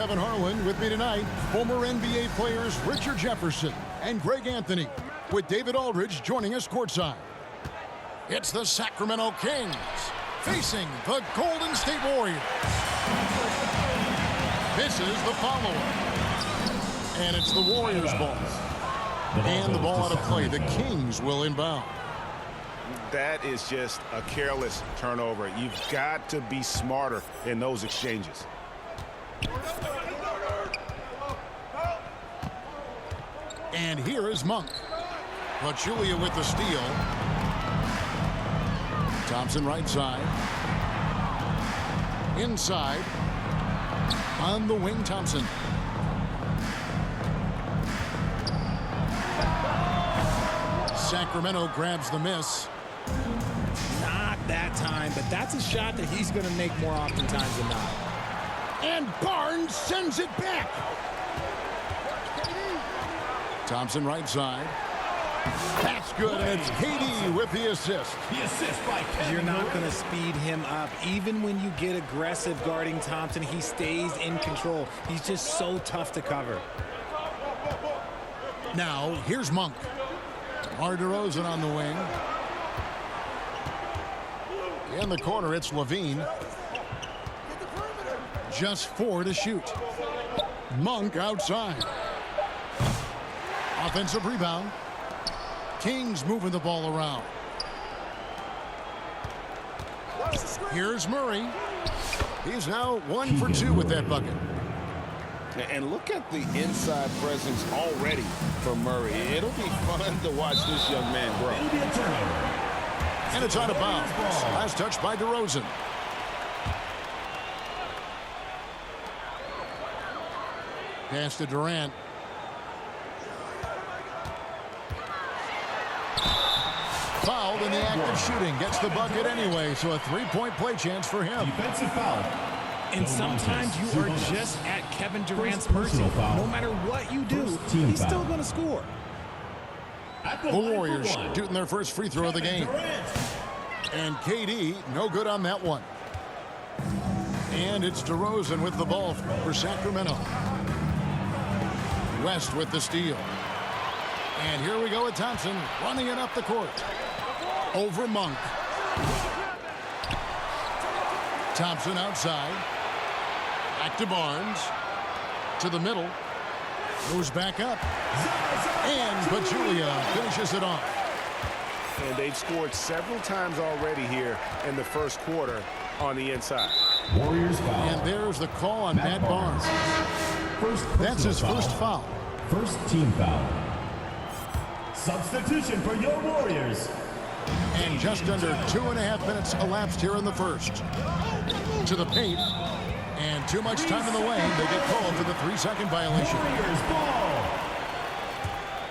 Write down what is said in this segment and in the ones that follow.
Kevin Harlan with me tonight. Former NBA players Richard Jefferson and Greg Anthony, with David Aldridge joining us courtside. It's the Sacramento Kings facing the Golden State Warriors. This is the follow-up. And it's the Warriors' ball. And the ball out of play. The Kings will inbound. That is just a careless turnover. You've got to be smarter in those exchanges. And here is Monk. Pachulia with the steal. Thompson right side. Inside. On the wing, Thompson. Sacramento grabs the miss. Not that time, but that's a shot that he's going to make more oftentimes than not. And Barnes sends it back. Thompson right side. That's good, and it's KD with the assist. The assist by Kevin. You're not going to speed him up. Even when you get aggressive guarding Thompson, he stays in control. He's just so tough to cover. Now, here's Monk. DeMar DeRozan on the wing. In the corner, it's Levine. Just 4 to shoot. Monk outside. Offensive rebound. Kings moving the ball around. Here's Murray. He's now 1 for 2 with that bucket. And look at the inside presence already for Murray. It'll be fun to watch this young man grow. It'll be a turnover. And it's out of bounds. Last touch by DeRozan. Pass to Durant. Fouled in the act of shooting. Gets the bucket anyway, so a 3-point play chance for him. Defensive foul. And sometimes you are just at Kevin Durant's mercy. No matter what you do, he's still going to score. The Warriors shooting their first free throw of the game. And KD, no good on that one. And it's DeRozan with the ball for Sacramento. West with the steal. And here we go with Thompson running it up the court. Over Monk. Thompson outside. Back to Barnes. To the middle. Moves back up. And Pachulia finishes it off. And they've scored several times already here in the first quarter on the inside. Warriors foul. And there's the call on Matt Barnes. That's his first foul. First team foul. Substitution for your Warriors. And just under 2.5 minutes elapsed here in the first. To the paint. And too much time in the lane. They get called for the 3-second violation. Warriors ball.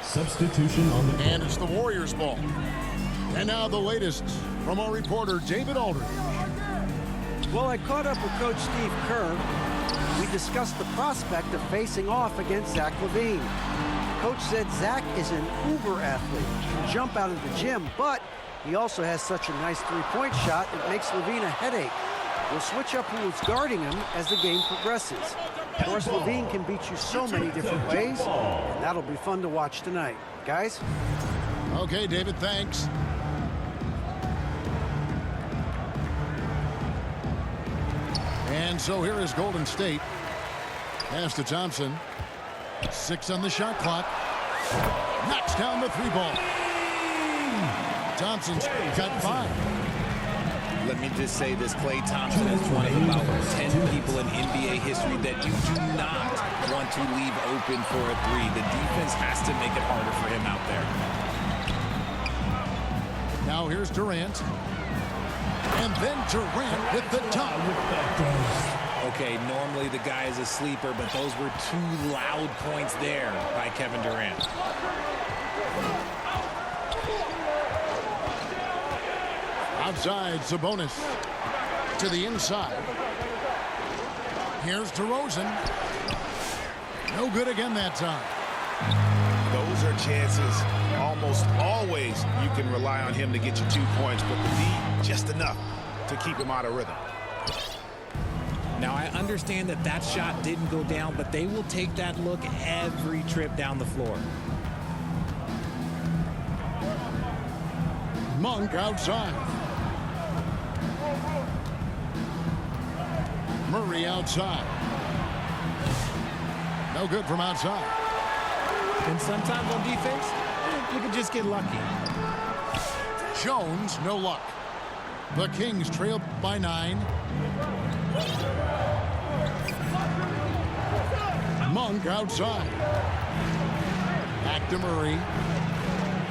Substitution on the court. And it's the Warriors ball. And now the latest from our reporter, David Aldridge. Well, I caught up with Coach Steve Kerr. We discussed the prospect of facing off against Zach LaVine. Coach said Zach is an uber athlete. He can jump out of the gym, but he also has such a nice three-point shot it makes LaVine a headache. We'll switch up who's guarding him as the game progresses. Of course, LaVine can beat you so many different ways, and that'll be fun to watch tonight. Guys? Okay, David, thanks. And so here is Golden State. Pass to Thompson. 6 on the shot clock. Knocks down the 3 ball. Thompson's got 5. Let me just say this, Klay Thompson is one of about 10 people in NBA history that you do not want to leave open for a 3. The defense has to make it harder for him out there. Now here's Durant. And then Durant with the dunk. Okay, normally the guy is a sleeper, but those were 2 loud points there by Kevin Durant. Outside, Sabonis. To the inside. Here's DeRozan. No good again that time. Those are chances. Almost always you can rely on him to get you 2 points, but the D just enough to keep him out of rhythm. Now, I understand that that shot didn't go down, but they will take that look every trip down the floor. Monk outside. Murray outside. No good from outside. And sometimes on defense, you can just get lucky. Jones, no luck. The Kings trail by 9. Monk outside. Back to Murray.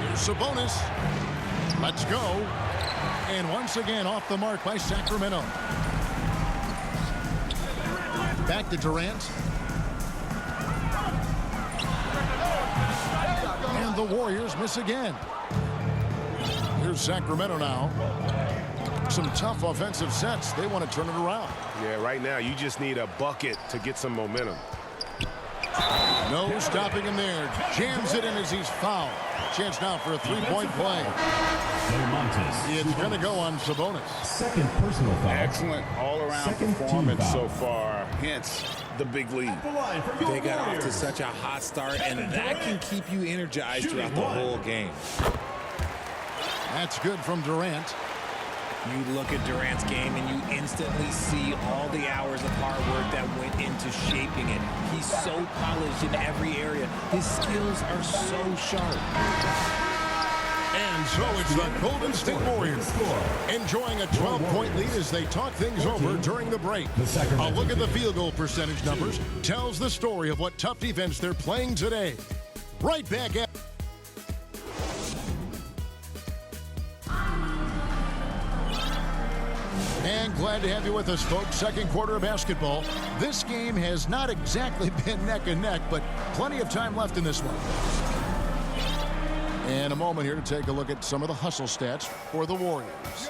Here's Sabonis. Let's go. And once again off the mark by Sacramento. Back to Durant. And the Warriors miss again. Here's Sacramento now. Some tough offensive sets. They want to turn it around. Yeah, right now you just need a bucket to get some momentum. No stopping him there. Jams it in as he's fouled. Chance now for a three-point play. It's going to go on Sabonis. Second personal foul. Excellent all-around Second performance team so foul. far. Hence the big lead. They got off to such a hot start, and that can keep you energized throughout the whole game. That's good from Durant. You look at Durant's game, and you instantly see all the hours of hard work that went into shaping it. He's so polished in every area. His skills are so sharp. And so it's the Golden State Warriors enjoying a 12-point lead as they talk things over during the break. A look at the field goal percentage numbers tells the story of what tough defense they're playing today. Right back at... And glad to have you with us, folks. Second quarter of basketball. This game has not exactly been neck and neck, but plenty of time left in this one. And a moment here to take a look at some of the hustle stats for the Warriors.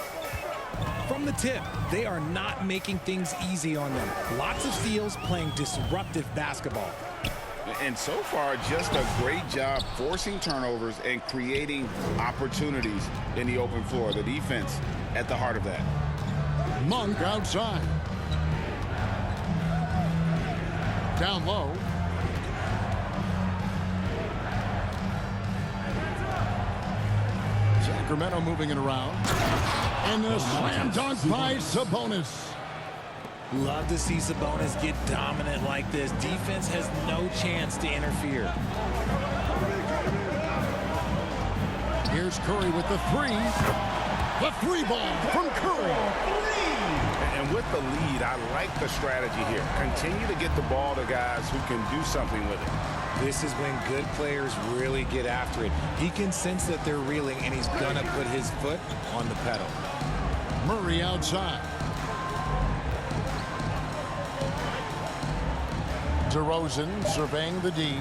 From the tip, they are not making things easy on them. Lots of steals, playing disruptive basketball. And so far, just a great job forcing turnovers and creating opportunities in the open floor. The defense at the heart of that. Monk outside. Down low. Sacramento moving it around. And the slam dunk by Sabonis. Love to see Sabonis get dominant like this. Defense has no chance to interfere. Here's Curry with the three. The three ball from Curry. And with the lead, I like the strategy here. Continue to get the ball to guys who can do something with it. This is when good players really get after it. He can sense that they're reeling, and he's going to put his foot on the pedal. Murray outside. DeRozan surveying the D.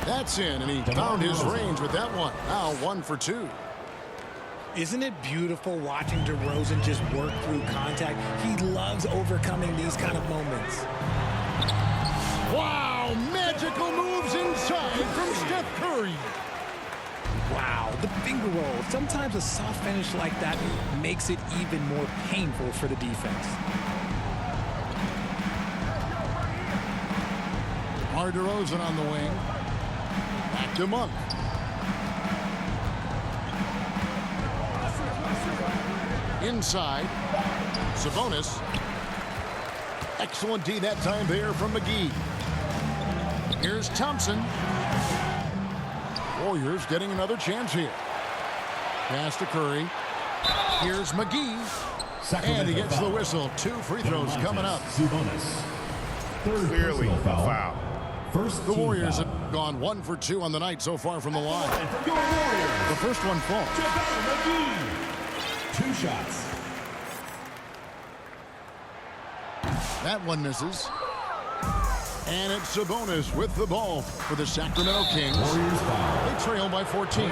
That's in, and he found his range with that one. Now 1 for 2. Isn't it beautiful watching DeRozan just work through contact? He loves overcoming these kind of moments. Wow, magical moves inside from Steph Curry. Wow, the finger roll. Sometimes a soft finish like that makes it even more painful for the defense. DeRozan on the wing. Back to Monk. Inside. Sabonis. Excellent D that time there from McGee. Here's Thompson. Warriors getting another chance here. Pass to Curry. Here's McGee. And he gets the whistle. 2 free throws coming up. Clearly a foul. The Warriors have gone 1 for 2 on the night so far from the line. The first one falls. 2 shots. That one misses. And it's Sabonis with the ball for the Sacramento Kings. They trail by 14.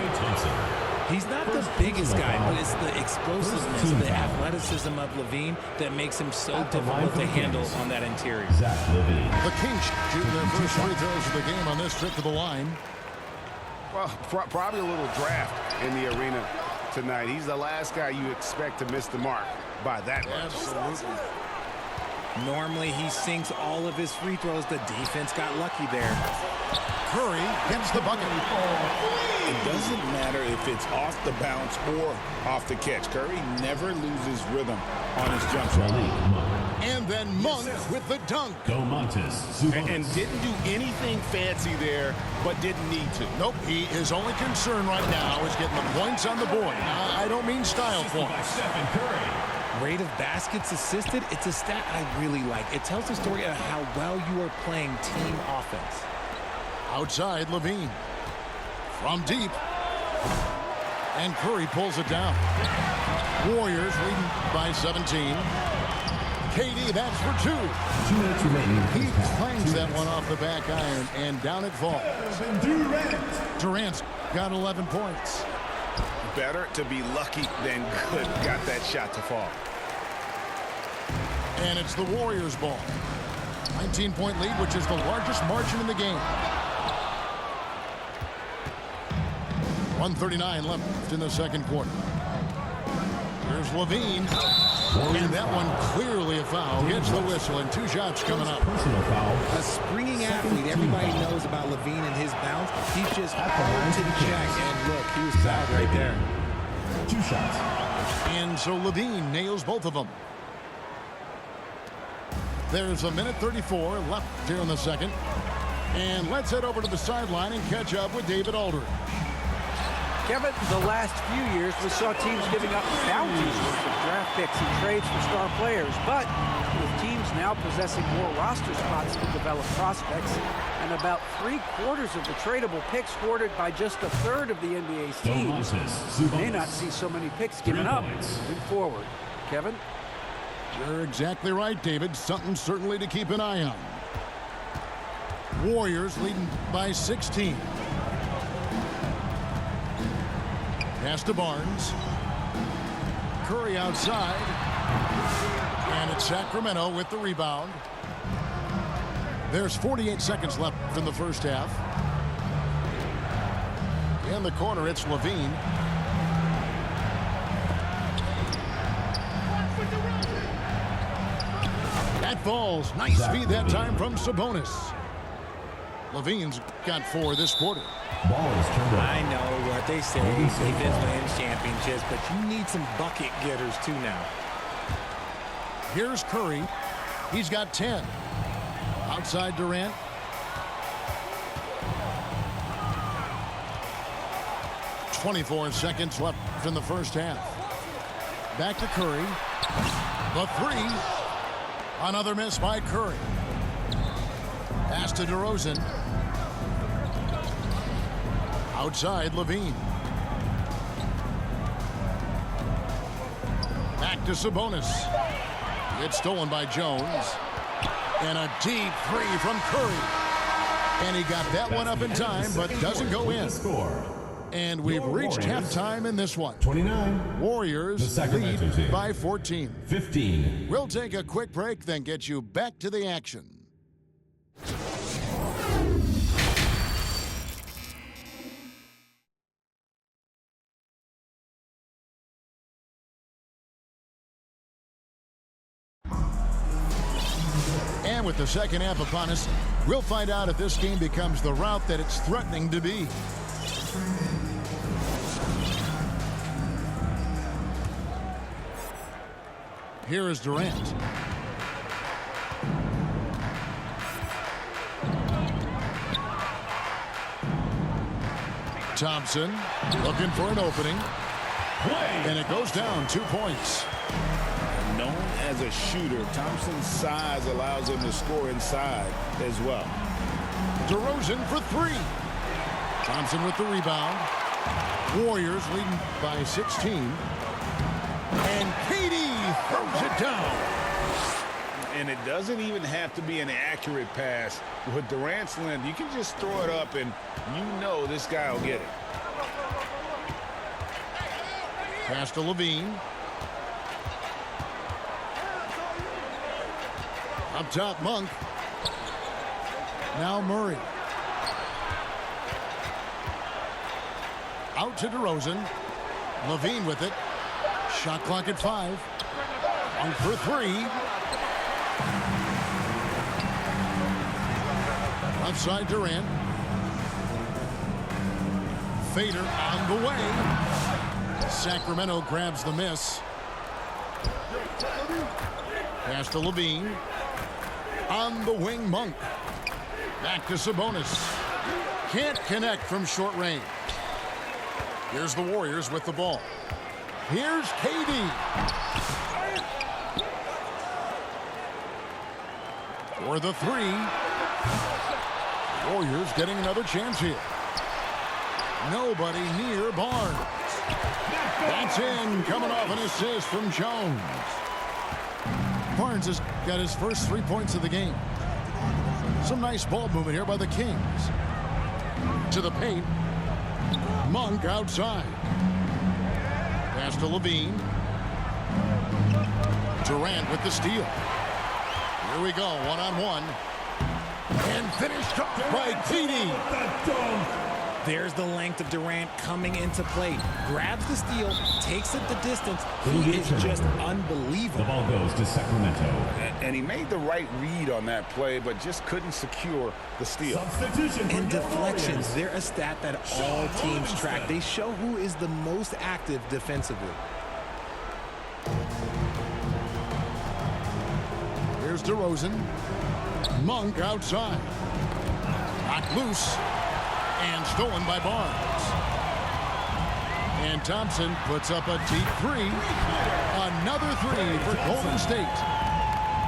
He's not the biggest guy, but it's the explosiveness, the athleticism of LaVine that makes him so difficult to handle on that interior. The Kings shooting their first free throws of the game on this trip to the line. Well, probably a little draft in the arena tonight. He's the last guy you expect to miss the mark. by that much. Absolutely. Normally, he sinks all of his free throws. The defense got lucky there. Curry gets the bucket. It doesn't matter if it's off the bounce or off the catch. Curry never loses rhythm on his jump shot. Malik Monk. And then Monk with the dunk. Domantas Sabonis. And didn't do anything fancy there, but didn't need to. Nope, his only concern right now is getting the points on the board. I don't mean style By points. Stephen Curry. Rate of baskets assisted, it's a stat I really like. It tells the story of how well you are playing team offense. Outside, Levine. From deep. And Curry pulls it down. Warriors leading by 17. KD, that's for 2. 2 minutes remaining. He clangs that one off the back iron, and down it falls. Durant. Durant's got 11 points. Better to be lucky than good. Got that shot to fall. And it's the Warriors' ball. 19-point lead, which is the largest margin in the game. 1:39 left in the second quarter. Here's Levine. And that one clearly a foul. Gets the whistle, and 2 shots coming up. Personal foul. A springing athlete, everybody knows about Levine and his bounce. He's just hard to check, and look, he was fouled right there. 2 shots. And so Levine nails both of them. There's 1:34 left here in the second. And let's head over to the sideline and catch up with David Aldridge. Kevin, the last few years we saw teams giving up bounties for draft picks and trades for star players, but with teams now possessing more roster spots to develop prospects and about 3/4 of the tradable picks hoarded by just a third of the NBA's teams, Domantas we may not Sabonis. see so many picks given 3 up points. moving forward. Kevin? You're exactly right, David. Something certainly to keep an eye on. Warriors leading by 16. Pass to Barnes. Curry outside. And it's Sacramento with the rebound. There's 48 seconds left in the first half. In the corner, it's Levine. That falls. Nice feed that time from Sabonis. Levine's got 4 this quarter. Ball is turned over. I know what they say, defense wins championships, but you need some bucket getters too now. Here's Curry. He's got 10. Outside Durant. .24 seconds left in the first half. Back to Curry. The 3. Another miss by Curry. Pass to DeRozan. Outside Levine. Back to Sabonis. It's stolen by Jones. And a deep 3 from Curry. And he got that one up in time, but doesn't go in. Score. And we've reached halftime in this one. 29. Warriors The Sacramento lead team. by 14. 15. We'll take a quick break, then get you back to the action. And with the second half upon us, we'll find out if this game becomes the route that it's threatening to be. Here is Durant. Thompson looking for an opening. And it goes down 2 points. Known as a shooter, Thompson's size allows him to score inside as well. DeRozan for 3. Thompson with the rebound. Warriors leading by 16. And KD throws it down. And it doesn't even have to be an accurate pass. With Durant's length, you can just throw it up and you know this guy will get it. Pass to Levine. Up top, Monk. Now Murray. Out to DeRozan. Levine with it. Shot clock at 5. Monk for three. Left side Durant. Fader on the way. Sacramento grabs the miss. Pass to Levine. On the wing, Monk. Back to Sabonis. Can't connect from short range. Here's the Warriors with the ball. Here's KD. For the three. Warriors getting another chance here. Nobody near Barnes. That's in, coming off an assist from Jones. Barnes has got his first 3 points of the game. Some nice ball movement here by the Kings. To the paint. Monk outside. Pass to Levine. Durant with the steal. Here we go, one-on-one. And finished up by KD. There's the length of Durant coming into play. Grabs the steal, takes it the distance. He is just unbelievable. The ball goes to Sacramento. And he made the right read on that play, but just couldn't secure the steal. Substitution for And the deflections, Warriors. they're a stat that all teams track. They show who is the most active defensively. Here's DeRozan. Monk outside. Knocked loose. And stolen by Barnes. And Thompson puts up a deep three. Another three for Golden State.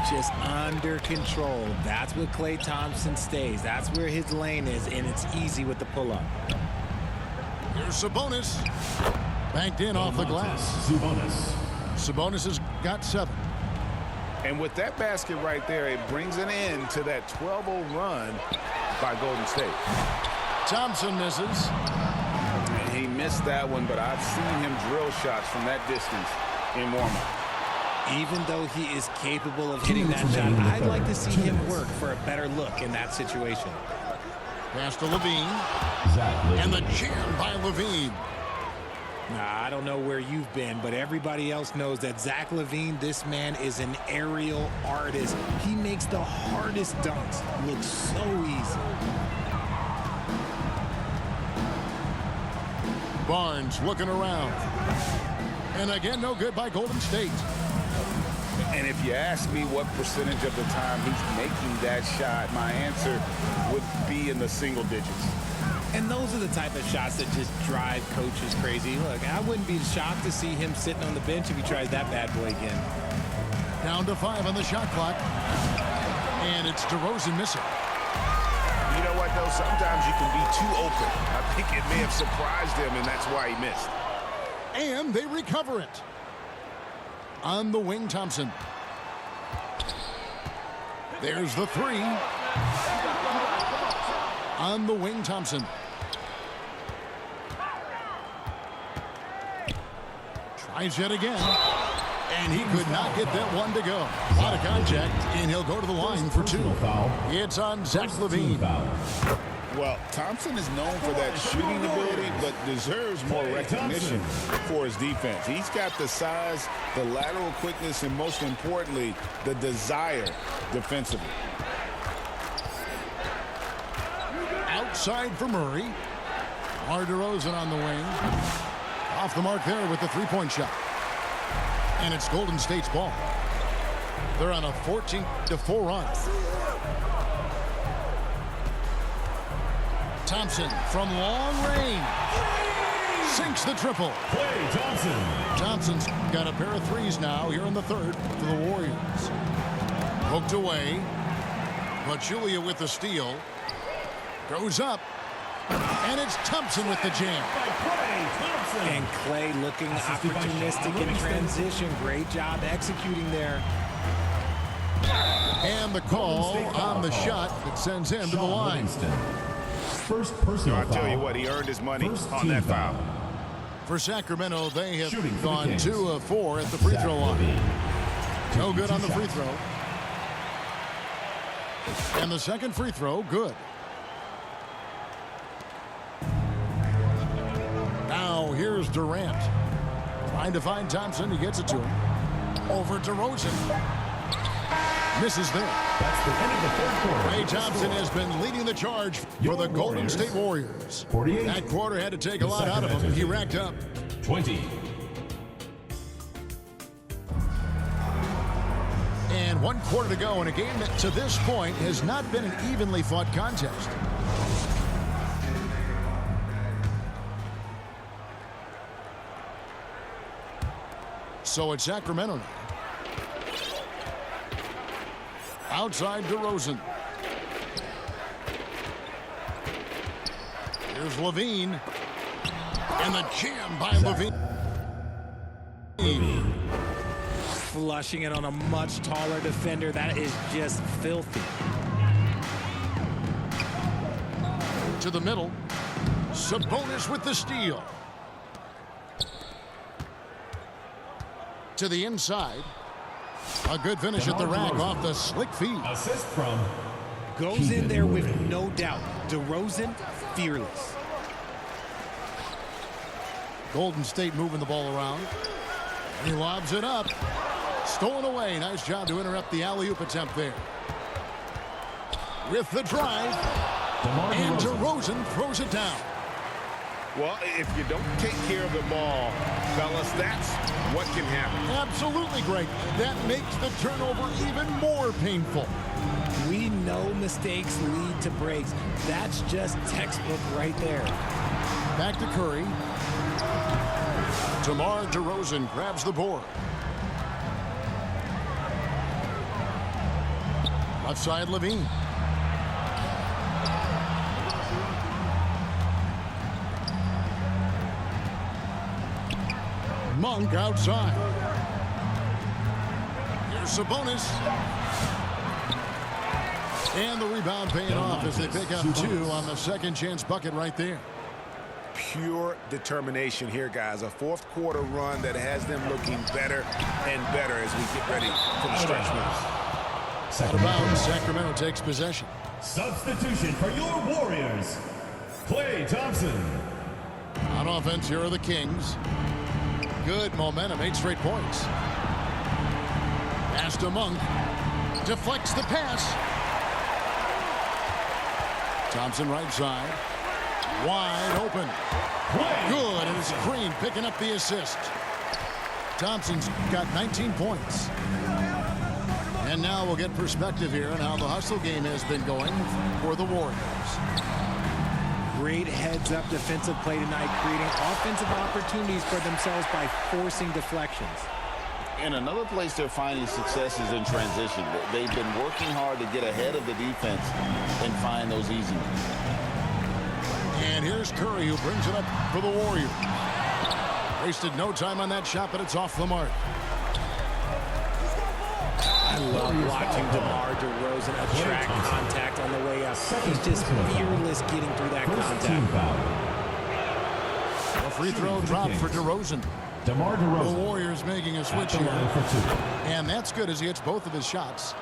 Just under control. That's where Klay Thompson stays. That's where his lane is, and it's easy with the pull-up. Here's Sabonis. Banked in off the glass. Sabonis has got 7. And with that basket right there, it brings an end to that 12-0 run by Golden State. Thompson misses. And he missed that one, but I've seen him drill shots from that distance in warm-up. Even though he is capable of hitting that shot, I'd like to see him work for a better look in that situation. Pass to Levine. And the jam by Levine. Nah, I don't know where you've been, but everybody else knows that Zach LaVine, this man is an aerial artist. He makes the hardest dunks look so easy. Barnes looking around. And again, no good by Golden State. And if you ask me what percentage of the time he's making that shot, my answer would be in the single digits. And those are the type of shots that just drive coaches crazy. Look, I wouldn't be shocked to see him sitting on the bench if he tries that bad boy again. Down to 5 on the shot clock. And it's DeRozan missing. You know what, though? Sometimes you can be too open. I think it may have surprised him, and that's why he missed. And they recover it. On the wing, Thompson. There's the three. On the wing, Thompson. Tries yet again. And he could not get that one to go. A lot of contact, and he'll go to the line for 2. It's on Zach LaVine. Well, Thompson is known for that shooting ability, but deserves more recognition for his defense. He's got the size, the lateral quickness, and most importantly, the desire defensively. Outside for Murray. DeRozan on the wing. Off the mark there with the three-point shot. And it's Golden State's ball. They're on a 14-4 run. Thompson from long range. Sinks the triple. Klay Thompson. Thompson's got a pair of threes now here in the third for the Warriors. Poked away. Pachulia with the steal. Goes up. And it's Thompson with the jam. And Klay looking opportunistic in transition. Great job executing there. And the call on the shot that sends him to the line. First personal I'll foul. tell you what, he earned his money First on team that foul. For Sacramento, they have Shooting for the gone Kings. 2 of 4 at the free throw line. No good on the free throw. And the second free throw, good. Now here's Durant. Trying to find Thompson. He gets it to him. Over DeRozan. Misses there. That's the end of the third quarter. Klay Thompson has been leading the charge for the Golden State Warriors. 48. That quarter had to take a lot out of him. He racked up 20. And 1 quarter to go in a game that to this point has not been an evenly fought contest. So it's Sacramento now. Outside DeRozan. Here's Levine. And the jam by Levine. Flushing it on a much taller defender. That is just filthy. To the middle. Sabonis with the steal. To the inside. A good finish at the rack off the slick feed. Assist from Goes in there with no doubt. DeRozan, fearless. Golden State moving the ball around. He lobs it up. Stolen away. Nice job to interrupt the alley-oop attempt there. With the drive. And DeRozan throws it down. Well, if you don't take care of the ball, fellas, that's what can happen. Absolutely great. That makes the turnover even more painful. We know mistakes lead to breaks. That's just textbook right there. Back to Curry. DeMar DeRozan grabs the board. Left side, Levine. Monk outside. Here's Sabonis. And the rebound paying off as they pick up 2 on the second chance bucket right there. Pure determination here, guys. A fourth quarter run that has them looking better and better as we get ready for the stretch run. Out of bounds, Sacramento takes possession. Substitution for your Warriors. Klay Thompson. On offense, here are the Kings. Good momentum, 8 straight points. Pass to Monk. Deflects the pass. Thompson right side. Wide open. Good, and it's Green picking up the assist. Thompson's got 19 points. And now we'll get perspective here on how the hustle game has been going for the Warriors. Great heads-up defensive play tonight, creating offensive opportunities for themselves by forcing deflections. And another place they're finding success is in transition. They've been working hard to get ahead of the defense and find those easy ones. And here's Curry, who brings it up for the Warriors. Wasted no time on that shot, but it's off the mark. I love watching DeMar DeRozan attract contact on the way up. He's just fearless getting through that contact. A free throw drop for DeRozan. DeMar The DeRozan. Warriors making a switch here. And that's good as he hits both of his shots.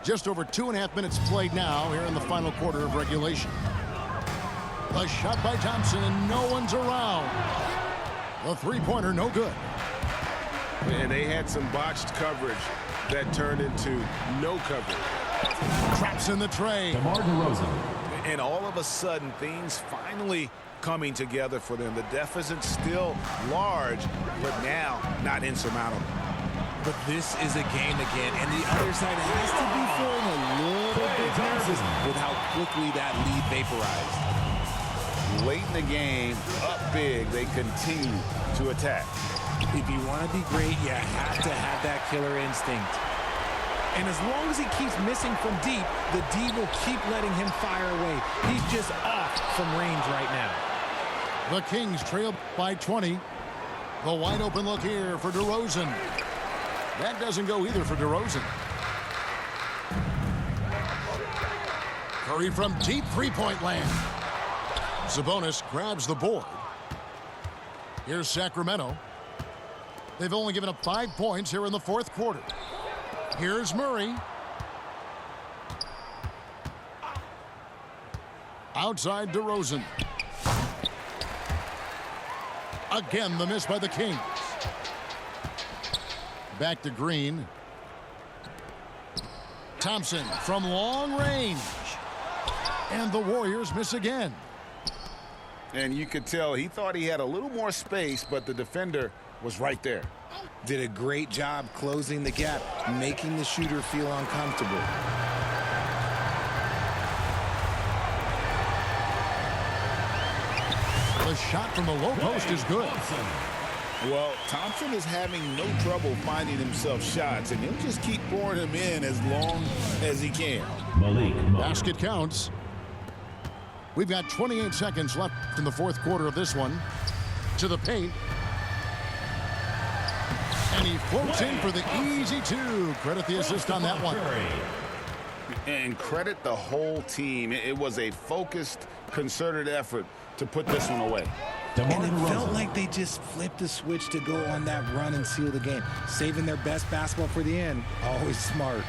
Just over 2.5 minutes played now here in the final quarter of regulation. The shot by Thompson, and no one's around. The three-pointer, no good. And they had some botched coverage that turned into no coverage. Traps in the tray. DeMar DeRozan. And all of a sudden, things finally coming together for them. The deficit's still large, but now not insurmountable. But this is a game again, and the other side has to be feeling a little bit nervous with how quickly that lead vaporized. Late in the game, up big, they continue to attack. If you want to be great, you have to have that killer instinct. And as long as he keeps missing from deep, the D will keep letting him fire away. He's just off from range right now. The Kings trail by 20. The wide open look here for DeRozan. That doesn't go either for DeRozan. Curry from deep three-point land. Sabonis grabs the board. Here's Sacramento. They've only given up 5 points here in the fourth quarter. Here's Murray. Outside DeRozan. Again, the miss by the Kings. back to Green. Thompson from long range. And the Warriors miss again. And you could tell he thought he had a little more space, but the defender was right there. Did a great job closing the gap, making the shooter feel uncomfortable. The shot from the low post is good. Well, Thompson is having no trouble finding himself shots, and he'll just keep pouring them in as long as he can. Malik Monk. Basket counts. We've got 28 seconds left in the fourth quarter of this one. To the paint. And he floats in for the easy two. Credit the assist on that one. And credit the whole team. It was a focused, concerted effort to put this one away. And it felt like they just flipped the switch to go on that run and seal the game. Saving their best basketball for the end. Always smart.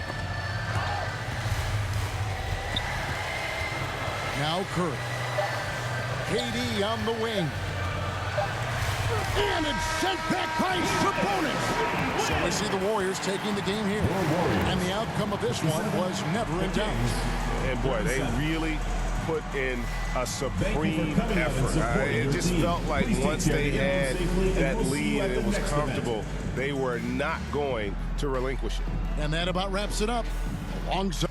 Now Curry. KD on the wing. And it's sent back by Sabonis. So we see the Warriors taking the game here. And the outcome of this one was never in doubt. And boy, they really put in a supreme effort. It just felt like once they had that lead and it was comfortable, they were not going to relinquish it. And that about wraps it up. Alongside